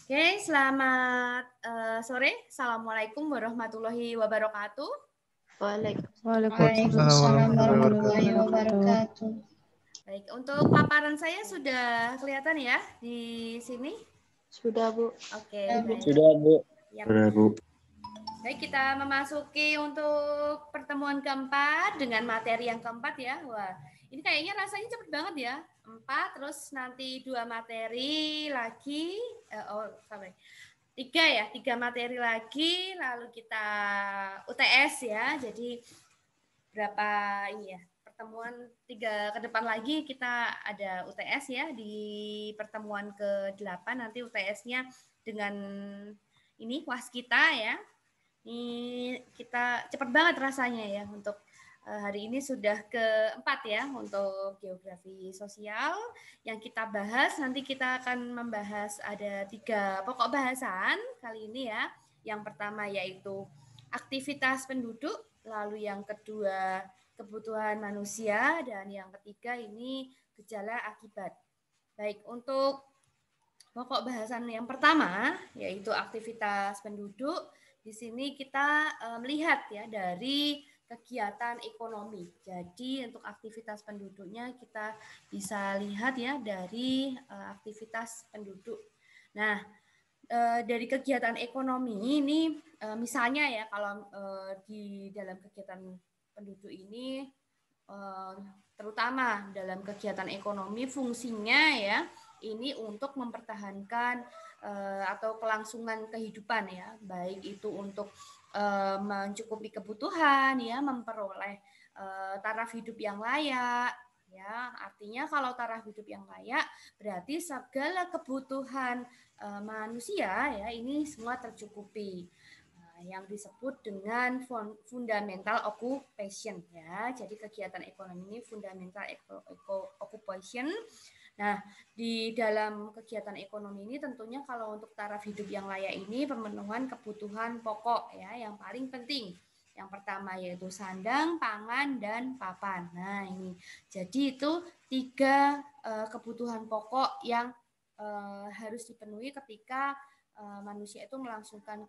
Oke, selamat sore. Assalamualaikum warahmatullahi wabarakatuh. Waalaikumsalam warahmatullahi wabarakatuh. Baik, untuk paparan saya sudah kelihatan ya di sini? Sudah, Bu. Oke, baik. Sudah, Bu. Ya. Sudah, Bu. Baik, kita memasuki untuk pertemuan keempat dengan materi yang keempat ya. Wah, ini kayaknya rasanya cepet banget ya. 4, terus nanti 2 materi lagi. Sampai 3 ya, 3 materi lagi, lalu kita UTS ya. Jadi berapa ini ya, pertemuan 3 ke depan lagi kita ada UTS ya. Di pertemuan ke-8 nanti UTS-nya dengan ini waskita ya. Ini kita cepat banget rasanya ya untuk hari ini sudah keempat ya untuk geografi sosial yang kita bahas. Nanti kita akan membahas ada 3 pokok bahasan kali ini ya. Yang pertama yaitu aktivitas penduduk, lalu yang kedua kebutuhan manusia, dan yang ketiga ini gejala akibat. Baik, untuk pokok bahasan yang pertama yaitu aktivitas penduduk. Di sini kita melihat ya dari kegiatan ekonomi. Jadi untuk aktivitas penduduknya kita bisa lihat ya dari aktivitas penduduk. Nah, dari kegiatan ekonomi ini misalnya ya kalau di dalam kegiatan penduduk ini terutama dalam kegiatan ekonomi fungsinya ya ini untuk mempertahankan atau kelangsungan kehidupan ya, baik itu untuk mencukupi kebutuhan ya, memperoleh taraf hidup yang layak ya. Artinya kalau taraf hidup yang layak berarti segala kebutuhan manusia ya ini semua tercukupi. Yang disebut dengan fundamental occupation ya. Jadi kegiatan ekonomi ini fundamental occupation. Nah, di dalam kegiatan ekonomi ini tentunya kalau untuk taraf hidup yang layak ini pemenuhan kebutuhan pokok ya yang paling penting. Yang pertama yaitu sandang, pangan, dan papan. Nah, ini. Jadi itu 3 kebutuhan pokok yang harus dipenuhi ketika manusia itu melangsungkan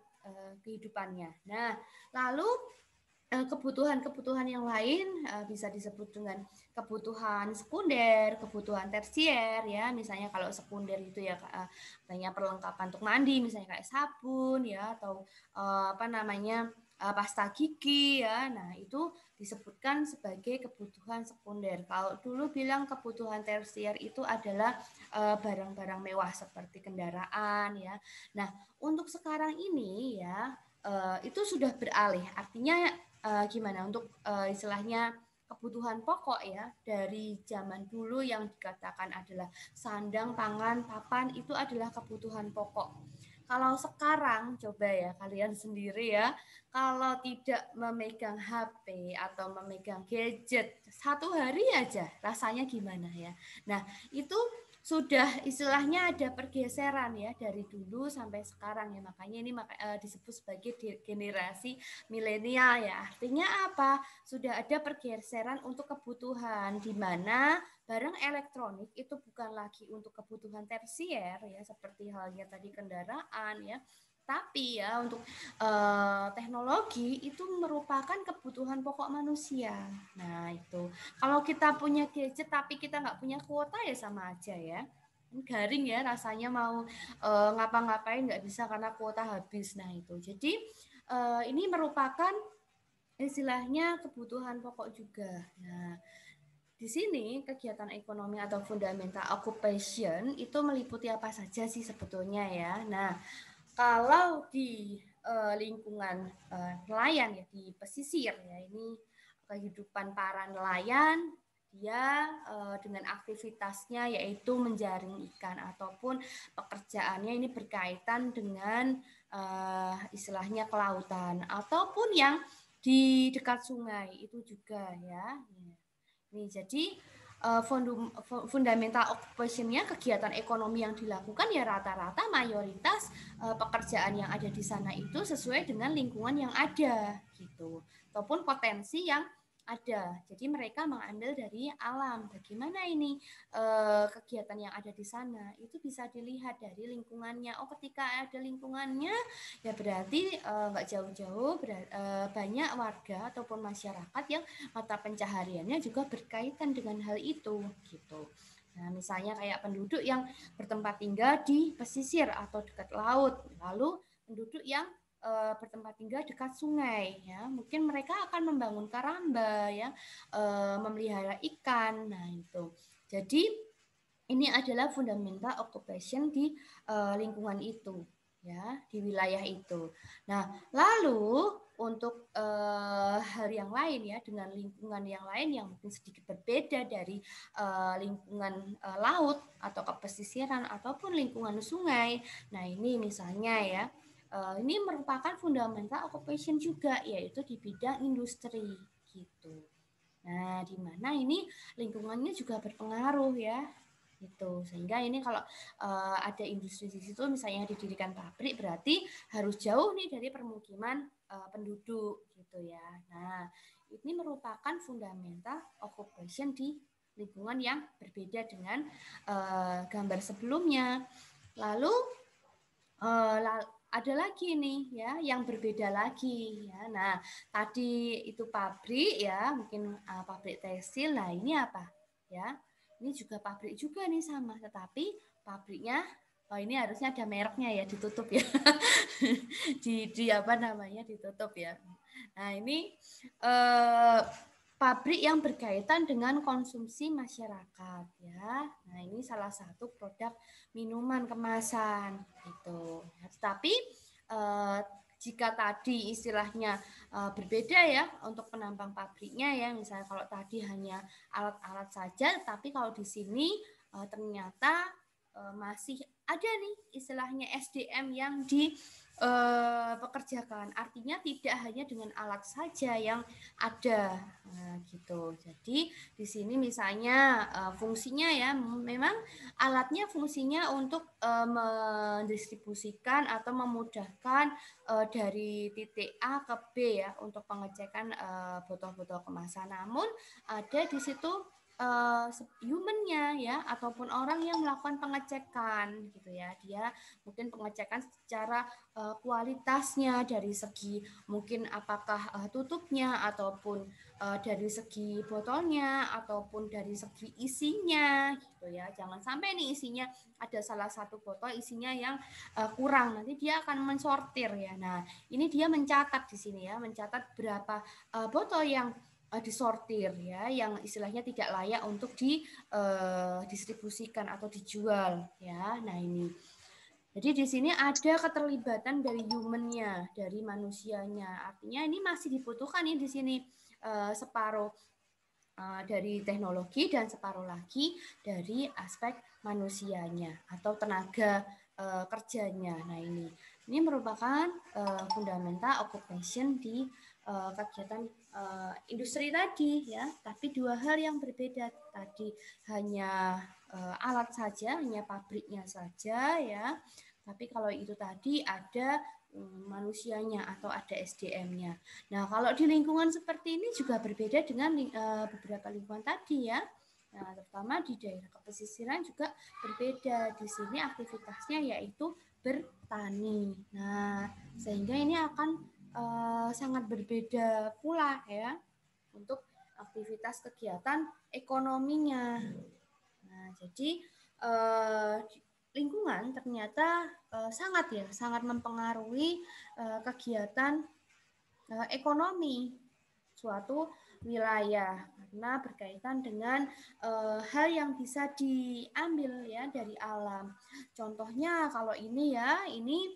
kehidupannya. Nah, lalu kebutuhan-kebutuhan yang lain bisa disebut dengan kebutuhan sekunder, kebutuhan tersier ya. Misalnya kalau sekunder itu ya katanya perlengkapan untuk mandi, misalnya kayak sabun ya atau pasta gigi ya. Nah, itu disebutkan sebagai kebutuhan sekunder. Kalau dulu bilang kebutuhan tersier itu adalah barang-barang mewah seperti kendaraan ya. Nah, untuk sekarang ini ya itu sudah beralih. Artinya gimana untuk istilahnya kebutuhan pokok ya dari zaman dulu yang dikatakan adalah sandang, pangan, papan itu adalah kebutuhan pokok. Kalau sekarang coba ya kalian sendiri ya, kalau tidak memegang HP atau memegang gadget 1 hari aja rasanya gimana ya. Nah, itu sudah istilahnya ada pergeseran ya dari dulu sampai sekarang ya, makanya ini disebut sebagai generasi milenial ya. Artinya apa? Sudah ada pergeseran untuk kebutuhan di mana barang elektronik itu bukan lagi untuk kebutuhan tersier ya seperti halnya tadi kendaraan ya. Tapi ya untuk teknologi itu merupakan kebutuhan pokok manusia. Nah itu kalau kita punya gadget tapi kita nggak punya kuota ya sama aja ya. Garing ya rasanya mau ngapa-ngapain nggak bisa karena kuota habis. Nah itu jadi ini merupakan istilahnya kebutuhan pokok juga. Nah di sini kegiatan ekonomi atau fundamental occupation itu meliputi apa saja sih sebetulnya ya. Nah kalau di lingkungan nelayan ya di pesisir ya ini kehidupan para nelayan dia dengan aktivitasnya yaitu menjaring ikan ataupun pekerjaannya ini berkaitan dengan istilahnya kelautan ataupun yang di dekat sungai itu juga ya. Nih jadi fundamental occupation-nya kegiatan ekonomi yang dilakukan ya rata-rata mayoritas pekerjaan yang ada di sana itu sesuai dengan lingkungan yang ada gitu ataupun potensi yang ada. Jadi mereka mengambil dari alam. Bagaimana ini kegiatan yang ada di sana? Itu bisa dilihat dari lingkungannya. Oh, ketika ada lingkungannya, ya berarti nggak jauh-jauh banyak warga ataupun masyarakat yang mata pencahariannya juga berkaitan dengan hal itu, gitu. Nah, misalnya kayak penduduk yang bertempat tinggal di pesisir atau dekat laut, lalu penduduk yang bertempat tinggal dekat sungai, ya mungkin mereka akan membangun karamba, ya memelihara ikan. Nah itu, jadi ini adalah fundamental occupation di lingkungan itu, ya di wilayah itu. Nah lalu untuk hal yang lain, ya dengan lingkungan yang lain yang mungkin sedikit berbeda dari lingkungan laut atau kepesisiran ataupun lingkungan sungai. Nah ini misalnya ya, ini merupakan fundamental occupation juga, yaitu di bidang industri gitu. Nah, di mana ini lingkungannya juga berpengaruh ya, gitu. Sehingga ini kalau ada industri di situ, misalnya didirikan pabrik, berarti harus jauh nih dari permukiman penduduk gitu ya. Nah, ini merupakan fundamental occupation di lingkungan yang berbeda dengan gambar sebelumnya. Lalu ada lagi nih ya yang berbeda lagi ya. Nah, tadi itu pabrik ya, mungkin pabrik tekstil. Nah, ini apa? Ya. Ini juga pabrik juga nih sama, tetapi pabriknya ini harusnya ada mereknya ya, ditutup ya. di apa namanya? Ditutup ya. Nah, ini pabrik yang berkaitan dengan konsumsi masyarakat ya. Nah, ini salah satu produk minuman kemasan gitu. Tapi jika tadi istilahnya berbeda ya untuk penambang pabriknya ya, misalnya kalau tadi hanya alat-alat saja, tapi kalau di sini ternyata masih ada nih istilahnya SDM yang dipekerjakan. Artinya tidak hanya dengan alat saja yang ada, gitu. Jadi di sini misalnya fungsinya ya, memang alatnya fungsinya untuk mendistribusikan atau memudahkan dari titik A ke B ya untuk pengecekan botol-botol kemasan. Namun ada di situ humannya ya, ataupun orang yang melakukan pengecekan gitu ya. Dia mungkin pengecekan secara kualitasnya dari segi mungkin apakah tutupnya, ataupun dari segi botolnya, ataupun dari segi isinya gitu ya. Jangan sampai nih isinya ada salah satu botol isinya yang kurang, nanti dia akan mensortir ya. Nah, ini dia mencatat di sini ya, mencatat berapa botol yang disortir ya, yang istilahnya tidak layak untuk didistribusikan atau dijual ya. Nah, ini. Jadi di sini ada keterlibatan dari humannya, dari manusianya. Artinya ini masih dibutuhkan nih di sini separuh dari teknologi dan separuh lagi dari aspek manusianya atau tenaga kerjanya. Nah, ini merupakan fundamental occupation di kegiatan industri tadi ya. Tapi dua hal yang berbeda tadi, hanya alat saja, hanya pabriknya saja ya. Tapi kalau itu tadi ada manusianya atau ada SDM-nya. Nah, kalau di lingkungan seperti ini juga berbeda dengan beberapa lingkungan tadi ya. Nah, terutama di daerah kepesisiran juga berbeda. Di sini aktivitasnya yaitu bertani. Nah, sehingga ini akan sangat berbeda pula ya untuk aktivitas kegiatan ekonominya. Nah, jadi lingkungan ternyata sangat mempengaruhi kegiatan ekonomi suatu wilayah, karena berkaitan dengan hal yang bisa diambil ya dari alam. Contohnya kalau ini ya, ini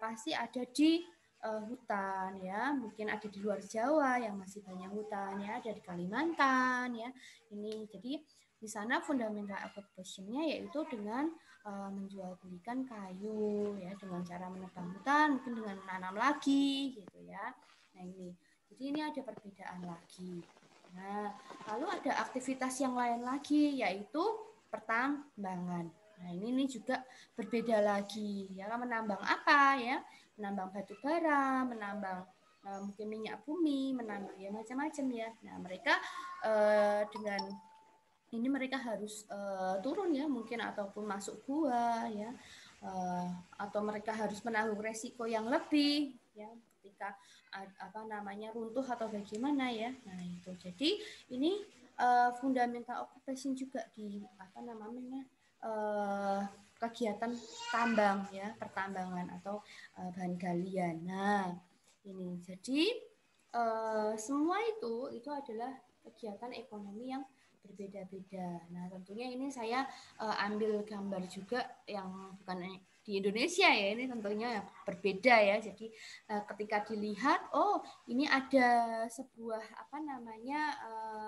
pasti ada di hutan ya, mungkin ada di luar Jawa yang masih banyak hutan ya, ada di Kalimantan ya. Ini jadi di sana fundamental occupation-nya yaitu dengan menjual belikan kayu ya, dengan cara menebang hutan, mungkin dengan menanam lagi gitu ya. Nah, ini. Jadi ini ada perbedaan lagi. Nah, lalu ada aktivitas yang lain lagi yaitu pertambangan. Nah, ini juga berbeda lagi. Ya, menambang apa ya? Menambang batu bara, menambang mungkin minyak bumi, menambang ya macam-macam ya. Nah, mereka dengan ini mereka harus turun ya mungkin ataupun masuk gua ya, atau mereka harus menanggung resiko yang lebih ya ketika runtuh atau bagaimana ya. Nah itu jadi ini fundamental occupation juga di kegiatan tambang ya, pertambangan atau bahan galian. Nah ini jadi semua itu adalah kegiatan ekonomi yang berbeda-beda. Nah, tentunya ini saya ambil gambar juga yang bukan di Indonesia ya, ini tentunya berbeda ya. Jadi ketika dilihat, oh ini ada sebuah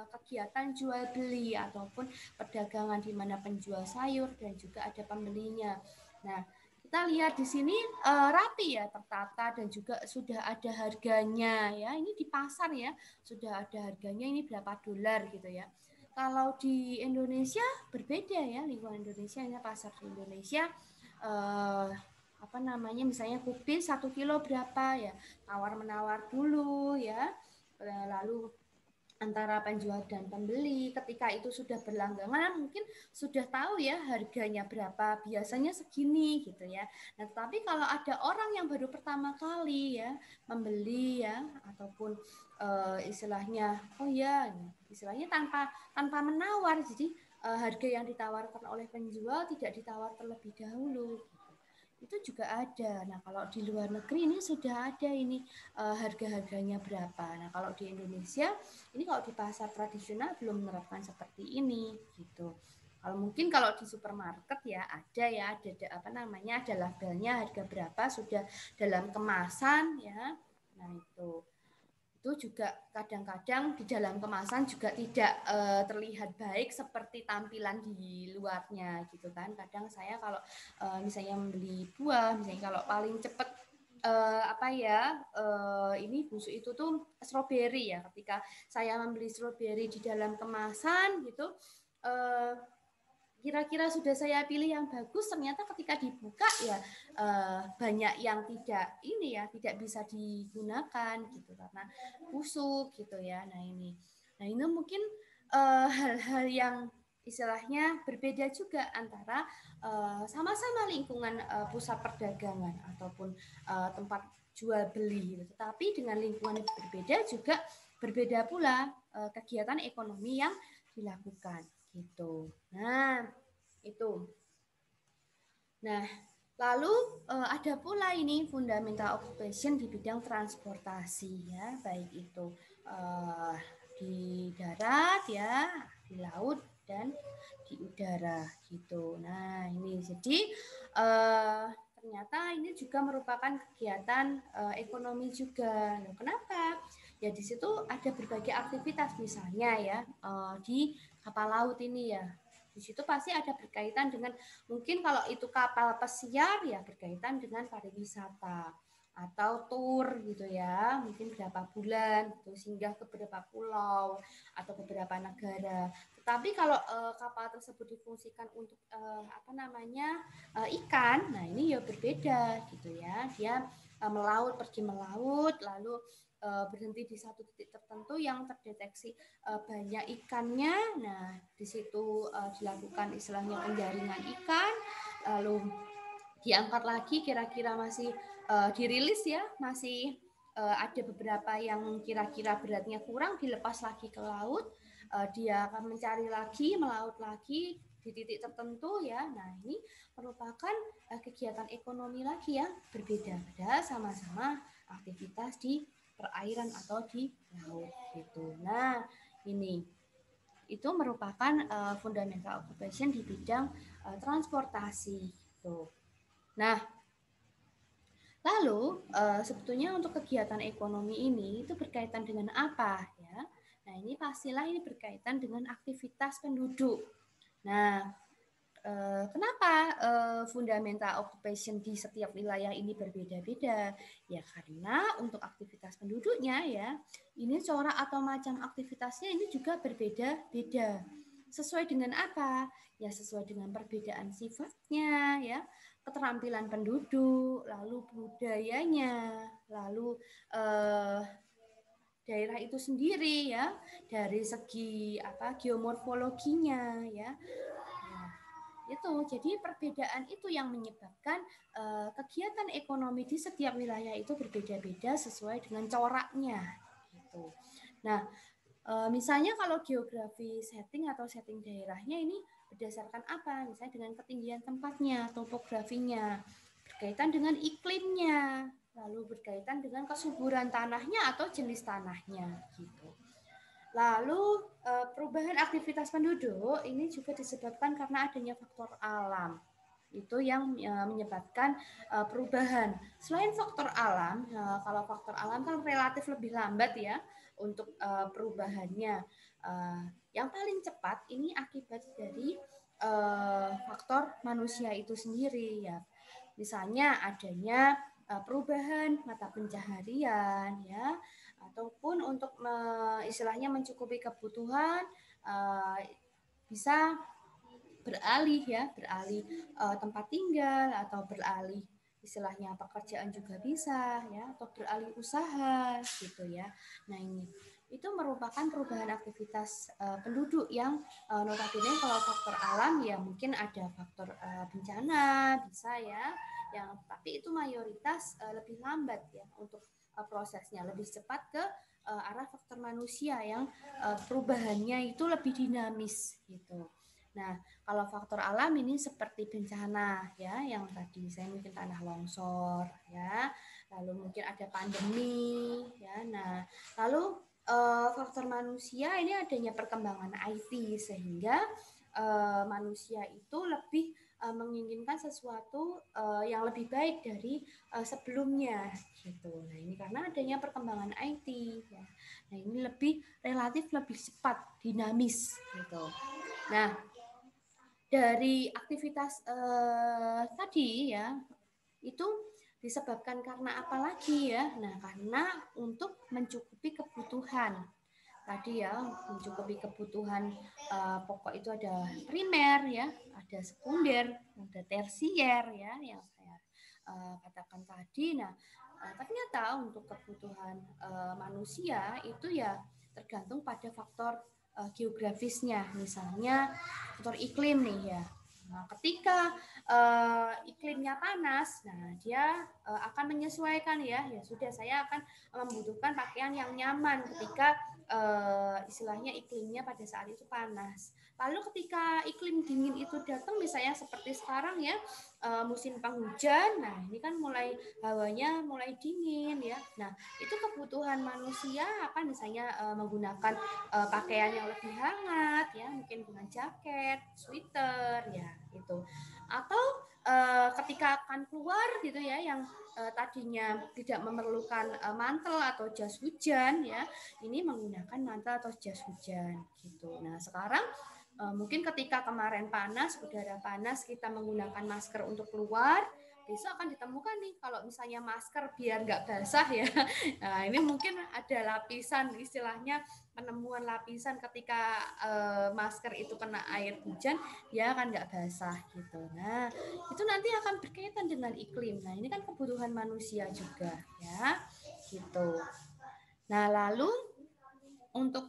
kegiatan jual beli ataupun perdagangan di mana penjual sayur dan juga ada pembelinya. Nah, kita lihat di sini rapi ya, tertata dan juga sudah ada harganya ya. Ini di pasar ya, sudah ada harganya ini berapa dolar gitu ya. Kalau di Indonesia berbeda ya, lingkungan Indonesia, pasar di Indonesia misalnya kubis 1 kilo berapa ya, tawar menawar dulu ya, lalu antara penjual dan pembeli ketika itu sudah berlangganan mungkin sudah tahu ya harganya berapa, biasanya segini gitu ya. Nah, tapi kalau ada orang yang baru pertama kali ya membeli ya ataupun istilahnya tanpa menawar, jadi harga yang ditawarkan oleh penjual tidak ditawar terlebih dahulu. Itu juga ada. Nah, kalau di luar negeri ini sudah ada ini harga-harganya berapa. Nah, kalau di Indonesia ini kalau di pasar tradisional belum menerapkan seperti ini gitu. Kalau di supermarket ya ada ada labelnya harga berapa sudah dalam kemasan ya. Nah, itu juga kadang-kadang di dalam kemasan juga tidak terlihat baik seperti tampilan di luarnya gitu kan. Kadang saya kalau misalnya membeli buah, misalnya kalau paling cepat ini busuk itu tuh stroberi ya. Ketika saya membeli stroberi di dalam kemasan gitu, kira-kira sudah saya pilih yang bagus, ternyata ketika dibuka ya banyak yang tidak bisa digunakan gitu karena busuk gitu ya. Nah ini mungkin hal-hal yang istilahnya berbeda juga antara sama-sama lingkungan pusat perdagangan ataupun tempat jual beli gitu. Tetapi dengan lingkungan yang berbeda juga berbeda pula kegiatan ekonomi yang dilakukan gitu. Nah, itu. Nah, lalu ada pula ini fundamental occupation di bidang transportasi ya, baik itu di darat ya, di laut dan di udara gitu. Nah, ini jadi ternyata ini juga merupakan kegiatan ekonomi juga. Nah, kenapa? Ya di situ ada berbagai aktivitas misalnya ya di kapal laut ini ya. Di situ pasti ada berkaitan dengan mungkin kalau itu kapal pesiar ya berkaitan dengan pariwisata atau tour gitu ya, mungkin berapa bulan gitu singgah ke beberapa pulau atau beberapa negara. Tetapi kalau kapal tersebut difungsikan untuk ikan, nah ini ya berbeda gitu ya. Dia pergi melaut lalu berhenti di satu titik tertentu yang terdeteksi banyak ikannya. Nah, di situ dilakukan istilahnya penjaringan ikan, lalu diangkat lagi kira-kira masih dirilis ya, masih ada beberapa yang kira-kira beratnya kurang dilepas lagi ke laut. Dia akan mencari lagi, melaut lagi di titik tertentu ya. Nah, ini merupakan kegiatan ekonomi lagi ya, berbeda padahal sama-sama aktivitas di perairan atau di laut gitu. Nah, ini itu merupakan fundamental occupation di bidang transportasi gitu. Nah, lalu sebetulnya untuk kegiatan ekonomi ini itu berkaitan dengan apa ya? Nah, ini pastilah ini berkaitan dengan aktivitas penduduk. Nah, kenapa fundamental occupation di setiap wilayah ini berbeda-beda? Ya karena untuk aktivitas penduduknya ya, ini corak atau macam aktivitasnya ini juga berbeda-beda. Sesuai dengan apa? Ya sesuai dengan perbedaan sifatnya ya. keterampilan penduduk, lalu budayanya, lalu daerah itu sendiri ya, dari segi geomorfologinya ya. Nah, itu jadi perbedaan itu yang menyebabkan kegiatan ekonomi di setiap wilayah itu berbeda-beda sesuai dengan coraknya gitu. Nah, misalnya kalau geografi setting atau setting daerahnya ini berdasarkan apa? Misalnya dengan ketinggian tempatnya, topografinya, berkaitan dengan iklimnya, lalu berkaitan dengan kesuburan tanahnya atau jenis tanahnya gitu. Lalu perubahan aktivitas penduduk ini juga disebabkan karena adanya faktor alam. Itu yang menyebabkan perubahan. Selain faktor alam, kalau faktor alam kan relatif lebih lambat ya untuk perubahannya. Yang paling cepat ini akibat dari faktor manusia itu sendiri ya. Misalnya adanya perubahan mata pencaharian ya, ataupun untuk istilahnya mencukupi kebutuhan bisa beralih tempat tinggal atau beralih istilahnya pekerjaan juga bisa ya, atau beralih usaha gitu ya. Nah ini itu merupakan perubahan aktivitas penduduk yang notabene kalau faktor alam ya mungkin ada faktor bencana bisa ya, yang tapi itu mayoritas lebih lambat ya untuk prosesnya, lebih cepat ke arah faktor manusia yang perubahannya itu lebih dinamis gitu. Nah, kalau faktor alam ini seperti bencana ya, yang tadi saya mungkin tanah longsor ya, lalu mungkin ada pandemi ya. Nah, lalu faktor manusia ini adanya perkembangan IT sehingga manusia itu lebih menginginkan sesuatu yang lebih baik dari sebelumnya gitu. Nah, ini karena adanya perkembangan IT ya. Nah, ini relatif lebih cepat, dinamis gitu. Nah, dari aktivitas tadi ya, itu disebabkan karena apa lagi ya? Nah, karena untuk mencukupi kebutuhan tadi ya, mencukupi kebutuhan pokok itu ada primer ya, ada sekunder, ada tersier ya, yang saya katakan tadi. Nah, ternyata untuk kebutuhan manusia itu ya tergantung pada faktor geografisnya, misalnya faktor iklim nih ya. Nah, ketika iklimnya panas, nah dia akan menyesuaikan ya. Ya sudah, saya akan membutuhkan pakaian yang nyaman ketika istilahnya iklimnya pada saat itu panas. Lalu ketika iklim dingin itu datang, misalnya seperti sekarang ya, musim penghujan, nah ini kan hawanya mulai dingin ya. Nah, itu kebutuhan manusia akan misalnya menggunakan pakaian yang lebih hangat ya, mungkin dengan jaket, sweater ya gitu. Atau ketika akan keluar gitu ya, yang tadinya tidak memerlukan mantel atau jas hujan ya, ini menggunakan mantel atau jas hujan gitu. Nah, sekarang mungkin ketika kemarin panas, udara panas, kita menggunakan masker untuk keluar, besok akan ditemukan nih kalau misalnya masker biar nggak basah ya. Nah, ini mungkin ada lapisan, istilahnya penemuan lapisan ketika masker itu kena air hujan, ya kan nggak basah gitu. Nah, itu nanti akan berkaitan dengan iklim. Nah, ini kan kebutuhan manusia juga ya, gitu. Nah, lalu untuk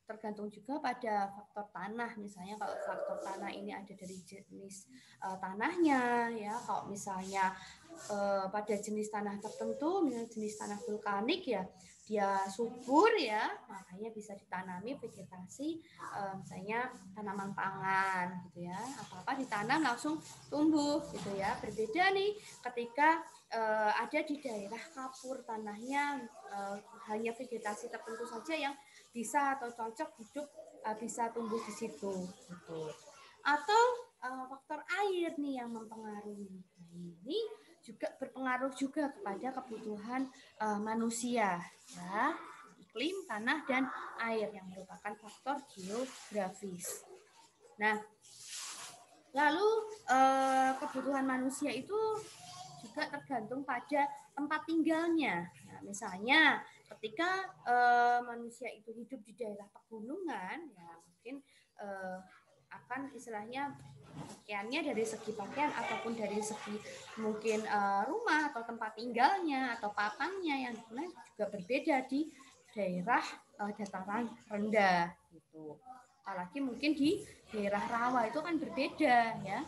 tergantung juga pada faktor tanah, misalnya kalau faktor tanah ini ada dari jenis tanahnya ya, kalau misalnya pada jenis tanah tertentu, misalnya jenis tanah vulkanik ya, dia subur ya, makanya bisa ditanami vegetasi misalnya tanaman pangan gitu ya, apa-apa ditanam langsung tumbuh gitu ya. Berbeda nih ketika ada di daerah kapur, tanahnya hanya vegetasi tertentu saja yang bisa atau cocok hidup bisa tumbuh di situ gitu. Atau faktor air nih yang mempengaruhi. Nah, ini juga berpengaruh juga kepada kebutuhan manusia ya, iklim, tanah, dan air yang merupakan faktor geografis. Nah, lalu kebutuhan manusia itu juga tergantung pada tempat tinggalnya. Nah, misalnya ketika manusia itu hidup di daerah pegunungan, ya mungkin akan istilahnya pakaiannya dari segi pakaian ataupun dari segi mungkin rumah atau tempat tinggalnya atau papannya yang juga berbeda di daerah dataran rendah gitu. Apalagi mungkin di daerah rawa itu kan berbeda ya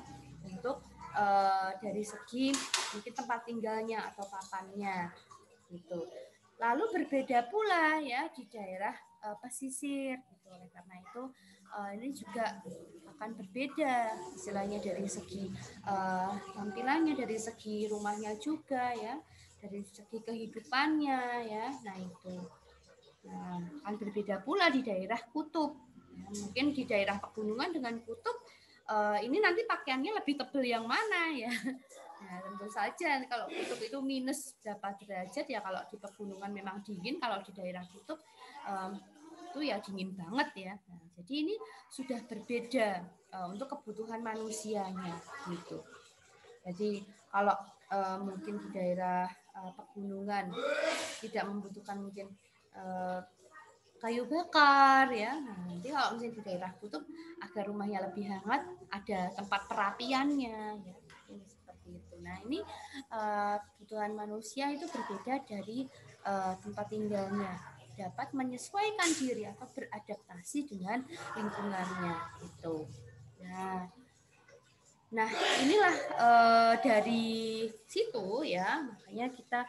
untuk dari segi mungkin tempat tinggalnya atau papannya gitu. Lalu berbeda pula ya di daerah pesisir gitu. Oleh karena itu ini juga akan berbeda istilahnya dari segi tampilannya, dari segi rumahnya juga ya, dari segi kehidupannya ya. Nah itu. Nah, akan berbeda pula di daerah kutub. Ya, mungkin di daerah pegunungan dengan kutub ini nanti pakaiannya lebih tebal yang mana ya. Nah, tentu saja kalau kutub itu minus berapa derajat ya, kalau di pegunungan memang dingin, kalau di daerah kutub itu ya dingin banget ya. Nah, jadi ini sudah berbeda untuk kebutuhan manusianya gitu. Jadi kalau mungkin di daerah pegunungan tidak membutuhkan mungkin kayu bakar ya. Nah, nanti kalau misalnya di daerah kutub agar rumahnya lebih hangat ada tempat perapiannya ya. Ini seperti itu. Nah, ini kebutuhan manusia itu berbeda dari tempat tinggalnya. Dapat menyesuaikan diri atau beradaptasi dengan lingkungannya itu. Nah, inilah dari situ ya, makanya kita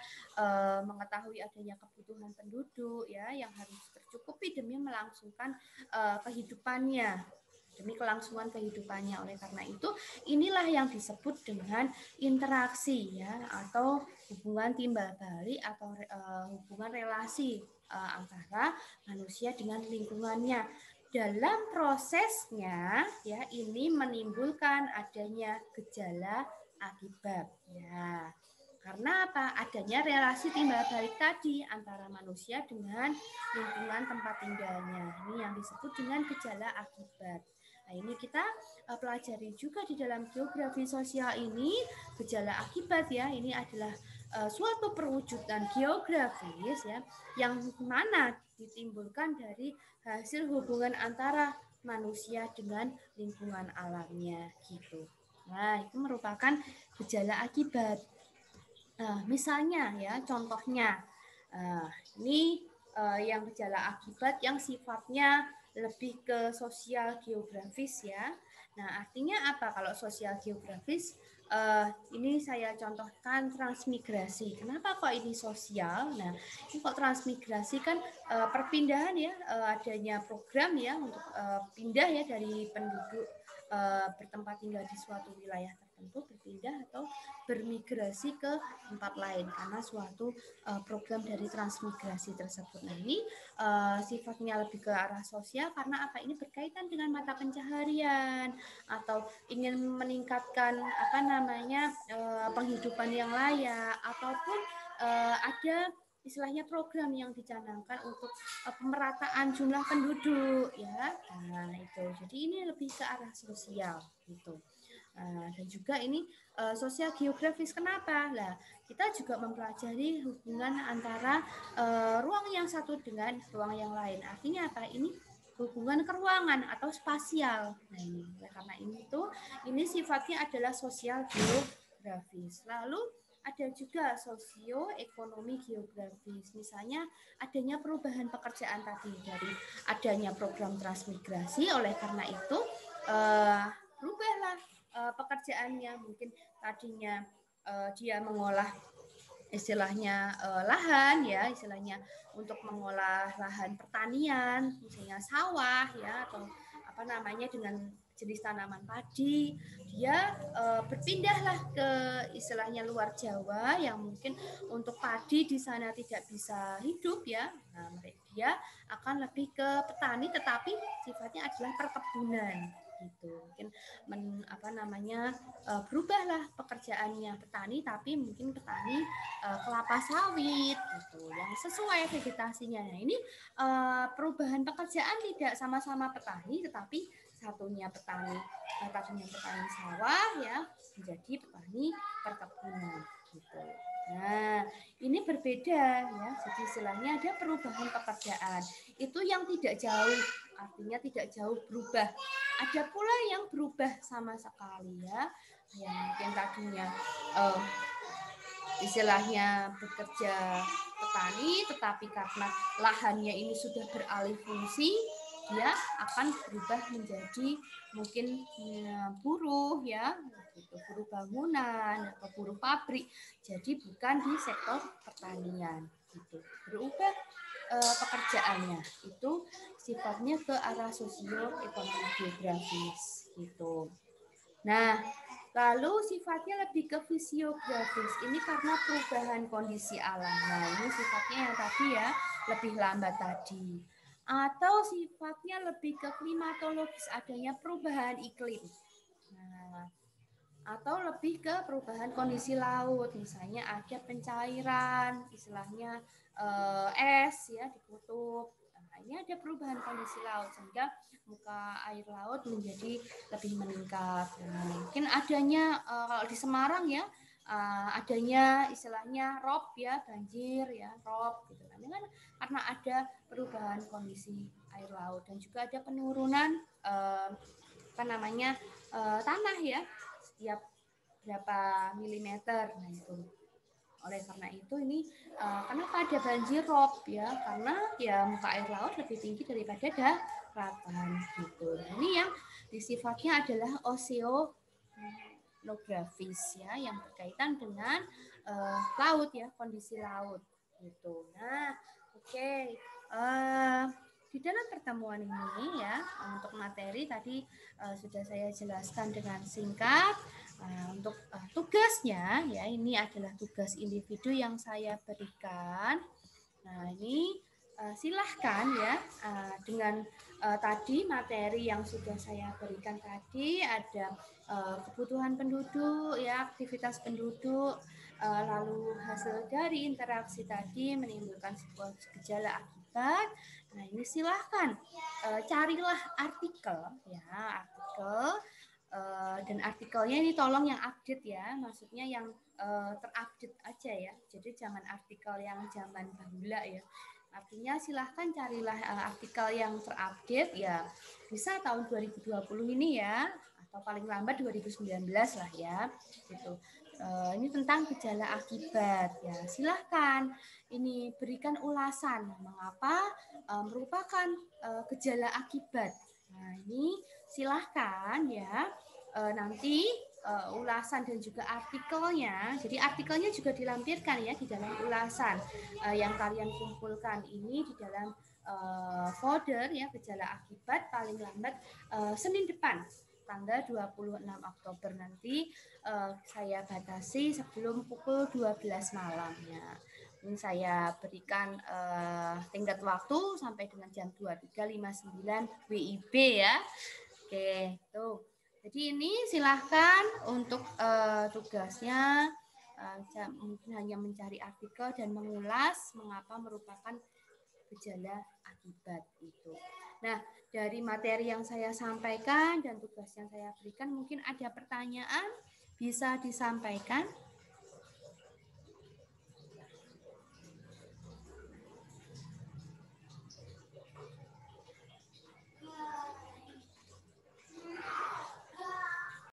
mengetahui adanya kebutuhan penduduk ya yang harus tercukupi demi melangsungkan kehidupannya, demi kelangsungan kehidupannya. Oleh karena itu, inilah yang disebut dengan interaksi ya atau hubungan timbal balik atau hubungan relasi antara manusia dengan lingkungannya. Dalam prosesnya ya ini menimbulkan adanya gejala akibat ya. Karena apa? Adanya relasi timbal balik tadi antara manusia dengan lingkungan tempat tinggalnya. Ini yang disebut dengan gejala akibat. Nah, ini kita pelajari juga di dalam geografi sosial ini, gejala akibat ya. Ini adalah suatu perwujudan geografis ya yang mana ditimbulkan dari hasil hubungan antara manusia dengan lingkungan alamnya gitu. Nah, itu merupakan gejala akibat. Misalnya ya, contohnya ini yang gejala akibat yang sifatnya lebih ke sosial geografis ya. Nah, artinya apa kalau sosial geografis? Ini saya contohkan transmigrasi. Kenapa kok ini sosial? Nah, ini kok transmigrasi kan perpindahan ya, adanya program ya untuk pindah ya dari penduduk bertempat tinggal di suatu wilayah tertentu berpindah atau bermigrasi ke tempat lain karena suatu program dari transmigrasi tersebut. Nah, ini sifatnya lebih ke arah sosial karena apa? Ini berkaitan dengan mata pencaharian atau ingin meningkatkan penghidupan yang layak ataupun ada istilahnya program yang dicanangkan untuk pemerataan jumlah penduduk ya. Nah, itu. Jadi ini lebih ke arah sosial gitu. Dan juga ini sosial geografis. Kenapa? Lah, kita juga mempelajari hubungan antara ruang yang satu dengan ruang yang lain. Artinya apa? Ini hubungan keruangan atau spasial. Nah, ini karena ini sifatnya adalah sosial geografis. Lalu ada juga sosioekonomi geografis. Misalnya adanya perubahan pekerjaan tadi dari adanya program transmigrasi. Oleh karena itu berubahlah pekerjaannya, mungkin tadinya dia mengolah istilahnya lahan ya, istilahnya untuk mengolah lahan pertanian, misalnya sawah ya atau dengan jenis tanaman padi, dia berpindahlah ke istilahnya luar Jawa yang mungkin untuk padi di sana tidak bisa hidup ya. Nah, dia akan lebih ke petani tetapi sifatnya adalah perkebunan gitu. Mungkin berubahlah pekerjaannya petani tapi mungkin petani kelapa sawit gitu yang sesuai vegetasinya. Nah, ini perubahan pekerjaan tidak sama-sama petani tetapi satunya petani sawah ya menjadi petani perkebunan gitu. Nah, ini berbeda ya. Jadi istilahnya ada perubahan pekerjaan. Itu yang tidak jauh, artinya tidak jauh berubah ada pula yang berubah sama sekali ya, yang mungkin tadinya istilahnya bekerja petani, tetapi karena lahannya ini sudah beralih fungsi, dia akan berubah menjadi mungkin buruh ya, gitu, buruh bangunan atau buruh pabrik. Jadi bukan di sektor pertanian, gitu. Berubah pekerjaannya itu sifatnya ke arah sosioekonomi geografis gitu. Nah, lalu sifatnya lebih ke fisiografis. Ini karena perubahan kondisi alam. Nah, ini sifatnya yang tadi ya, lebih lambat tadi. Atau sifatnya lebih ke klimatologis, adanya perubahan iklim. Nah, atau lebih ke perubahan kondisi laut, misalnya ada pencairan, istilahnya es ya di kutub. Nah, ini ada perubahan kondisi laut sehingga muka air laut menjadi lebih meningkat. Nah, mungkin adanya kalau di Semarang ya adanya istilahnya rob ya, banjir ya, rob gitu. Nah, ini kan karena ada perubahan kondisi air laut dan juga ada penurunan apa namanya tanah ya setiap berapa milimeter. Nah itu oleh karena itu ini kenapa ada banjir rob ya, karena ya muka air laut lebih tinggi daripada daratan gitu. Nah, ini yang sifatnya adalah oceanografis ya, yang berkaitan dengan laut ya, kondisi laut gitu. Nah oke. Di dalam pertemuan ini ya, untuk materi tadi sudah saya jelaskan dengan singkat. Untuk tugasnya ya, ini adalah tugas individu yang saya berikan. Nah ini silahkan ya dengan tadi materi yang sudah saya berikan tadi, ada kebutuhan penduduk ya, aktivitas penduduk, lalu hasil dari interaksi tadi menimbulkan sebuah gejala akibat. Nah ini silahkan carilah artikel ya, artikel dan artikelnya ini tolong yang update ya, maksudnya yang terupdate aja ya, jadi jangan artikel yang zaman bahula ya. Artinya silahkan carilah artikel yang terupdate ya, bisa tahun 2020 ini ya, atau paling lambat 2019 lah ya gitu. Ini tentang gejala akibat ya, silahkan ini berikan ulasan mengapa merupakan gejala akibat. Nah ini silahkan ya nanti ulasan dan juga artikelnya. Jadi artikelnya juga dilampirkan ya di dalam ulasan yang kalian kumpulkan ini di dalam folder ya, gejala akibat paling lambat Senin depan tanggal 26 Oktober nanti saya batasi sebelum pukul 12 malam ya. Ini saya berikan tenggat waktu sampai dengan jam 23.59 WIB ya. Oke, tuh. Jadi ini silahkan untuk tugasnya mungkin hanya mencari artikel dan mengulas mengapa merupakan gejala akibat itu. Nah, dari materi yang saya sampaikan dan tugas yang saya berikan, mungkin ada pertanyaan bisa disampaikan.